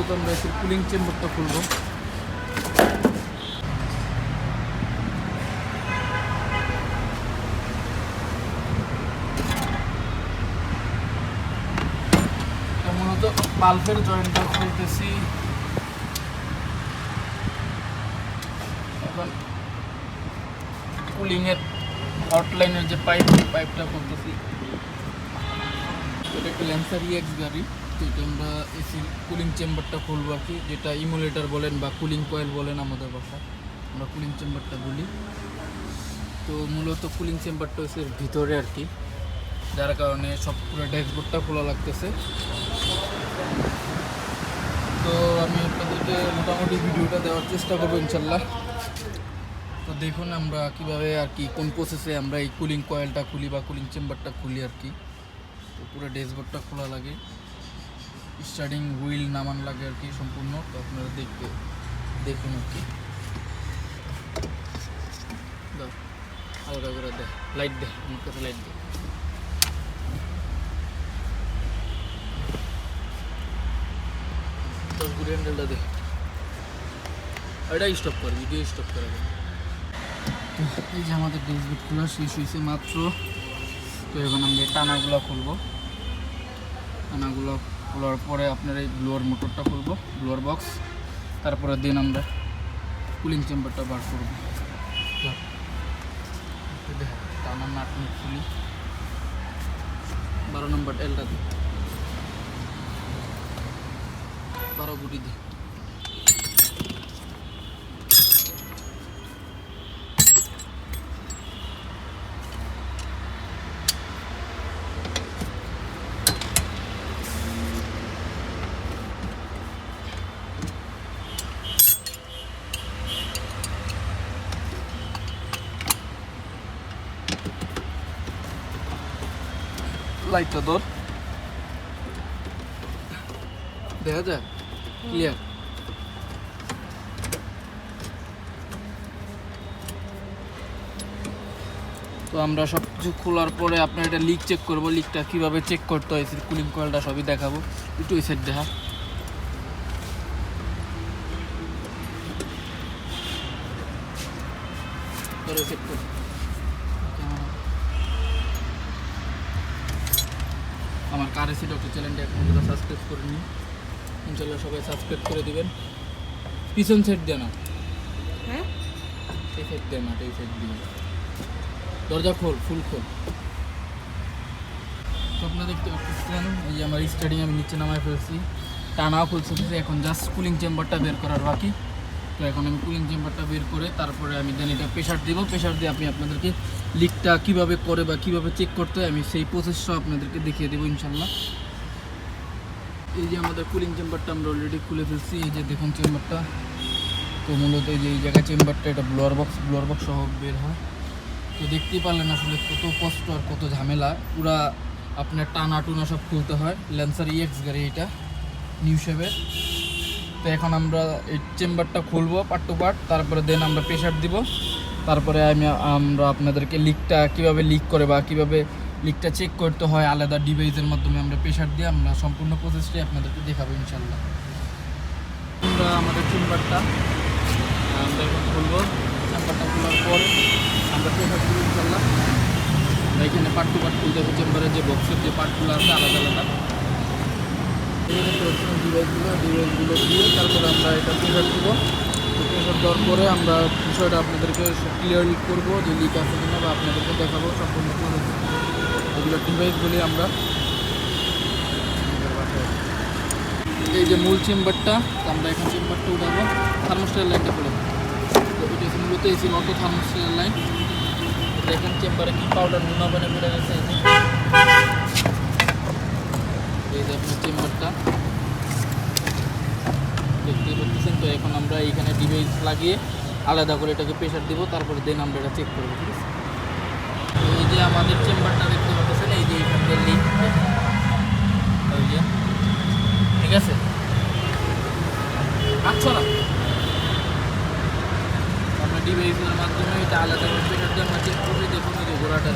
মূলত আমরা এসে কুলিং চেম্বারটা খুলবো। মূলত বাল্বের জয়েন্টটা খুলতেছি। এখন কুলিংয়ের হটলাইনের যে পাইপটা করতেছি। এটা একটা ল্যান্সার EX গাড়ি, তো এটা আমরা এসির কুলিং চেম্বারটা খুলবো আর কি, যেটা ইমুলেটর বলেন বা কুলিং কয়েল বলেন আমাদের ভাষায়, আমরা কুলিং চেম্বারটা বলি। তো মূলত কুলিং চেম্বারটা হচ্ছে ভিতরে আর কি, যার কারণে সব পুরো ড্যাশবোর্ডটা খোলা লাগতেছে। তো আমি আপনাদেরকে মোটামুটি ভিডিওটা দেওয়ার চেষ্টা করবো ইনশাল্লাহ। তো দেখুন আমরা কীভাবে আর কি কোন প্রসেসে আমরা এই কুলিং কয়েলটা খুলি বা কুলিং চেম্বারটা খুলি আর কি। তো পুরো ড্যাশবোর্ডটা খোলা লাগে, স্টার্টিং হুইল নামান লাগে আর কি সম্পূর্ণ। তো আপনারা দেখুন আর কি। হালকা করে দেয়, লাইট দেয়, আমার কাছে লাইট দেয়। ঘুরে হ্যান্ডেলটা দে, এটা স্টপ করে, ভিডিও স্টপ করে। এই যে আমাদের ড্যাশবোর্ড খোলা শেষ হয়েছে মাত্র। তো এখন আমরা টানাগুলো খুলবো। টানাগুলো খোলার পরে আপনার এই ব্লোয়ার মোটরটা খুলবো, ব্লোয়ার বক্স। তারপরে দিন আমরা কুলিং চেম্বারটা বার করবো। টানার নাট খুলি, 12 নম্বর এলটা দিই, 12 গুটি দিই। লাইটটা ধর, দেখা যায় ক্লিয়ার। তো আমরা সব কিছু খোলার পরে আপনার এটা লিক চেক করবো। লিকটা কীভাবে চেক করতে হয়, কুলিং কয়েলটা সবই দেখাবো। একটু ওই সাইড দেখা, চেক করি। আমার কার এসি ডক্টর চ্যানেলটা এখন সাবস্ক্রাইব করে নিন, ইনশাল্লাহ সবাই সাবস্ক্রাইব করে দিবেন। পিছন সাইড দেয় না, হ্যাঁ এই সাইড দেয় না, এই সাইড দিবেন। দরজা খোল, ফুল খোল। তো আপনারা দেখতে পাচ্ছেন এই যে আমার স্টার্টিং আমি নিচে নামায় ফেলছি, টানাও খুলছে। এখন জাস্ট কুলিং চেম্বারটা বের করার বাকি। তো এখন আমি কুলিং চেম্বারটা বের করে তারপরে আমি দেন এটা প্রেশার দিব। প্রেশার দিয়ে আমি আপনাদেরকে লিকটা কীভাবে করে বা কীভাবে চেক করতে হয় আমি সেই প্রসেসটা আপনাদেরকে দেখিয়ে দেবো ইনশাল্লাহ। এই যে আমাদের কুলিং চেম্বারটা আমরা অলরেডি খুলে ফেলছি। এই যে দেখুন চেম্বারটা। তো মূলত এই যে এই জায়গায় চেম্বারটা, এটা ব্লোয়ার বক্স সহ বের হয়। তো দেখতেই পারলেন আসলে কত কষ্ট আর কত ঝামেলা। পুরা আপনার টানা টুনা সব খুলতে হয়। ল্যান্সার EX গাড়ি এটা, নিউ শেপের। তো এখন আমরা এই চেম্বারটা খুলবো পার্ট টু পার্ট, তারপরে দেন আমরা প্রেশার দিব। তারপরে আমরা আপনাদেরকে লিকটা কীভাবে লিক করে বা কীভাবে লিকটা চেক করতে হয় আলাদা ডিভাইসের মাধ্যমে আমরা প্রেশার দিয়ে আমরা সম্পূর্ণ প্রসেসটাই আপনাদেরকে দেখাবো ইনশাল্লাহ। আমরা আমাদের চেম্বারটা আমরা এখন খুলবো। চেম্বারটা খোলার পর আমরা প্রেশার দিব ইনশাল্লাহ। আমরা এখানে পার্ট টু পার্ট খুলতে হবে। চেম্বারের যে বক্সের যে পার্টগুলো আছে আলাদা আলাদা ডিভাইসগুলো দিয়ে তারপরে আমরা এটা প্রেশার দেবো। প্রেশার দেওয়ার পরে আমরা বিষয়টা আপনাদেরকে ক্লিয়ারলি করবো যে লিক আছে কিনা, বা আপনাদেরকে দেখাবো সম্পূর্ণ ওগুলো ডিভাইসগুলি আমরা। এই যে মূল চেম্বারটা, আমরা এখন চেম্বারটা উঠাবো। থার্মোস্ট্যাট লাইনটা খুলে, তো এটা হচ্ছে মূলত এসির অটো থার্মোস্ট্যাট লাইন। দেখেন চেম্বারে কি পাউডার নুনা পানি পড়ে গেছে। এই যে আপনার চেম্বারটা দেখতে পাচ্ছেন। তো এখন আমরা এইখানে ডিভাইস লাগিয়ে আলাদা করে এটাকে প্রেশার দিব, তারপরে দেন আমরা এটা চেক করবো। ঠিক আছে, এই যে আমাদের চেম্বারটা দেখতে পাচ্ছেন, এই যে এইখানে লিক, ওই যে ঠিক আছে। আচ্ছা না, আমরা ডিভাইসের মাধ্যমে এটা আলাদা করে প্রেশার দিয়ে আমরা চেক করে দেখুন এই যে ঘোড়াটা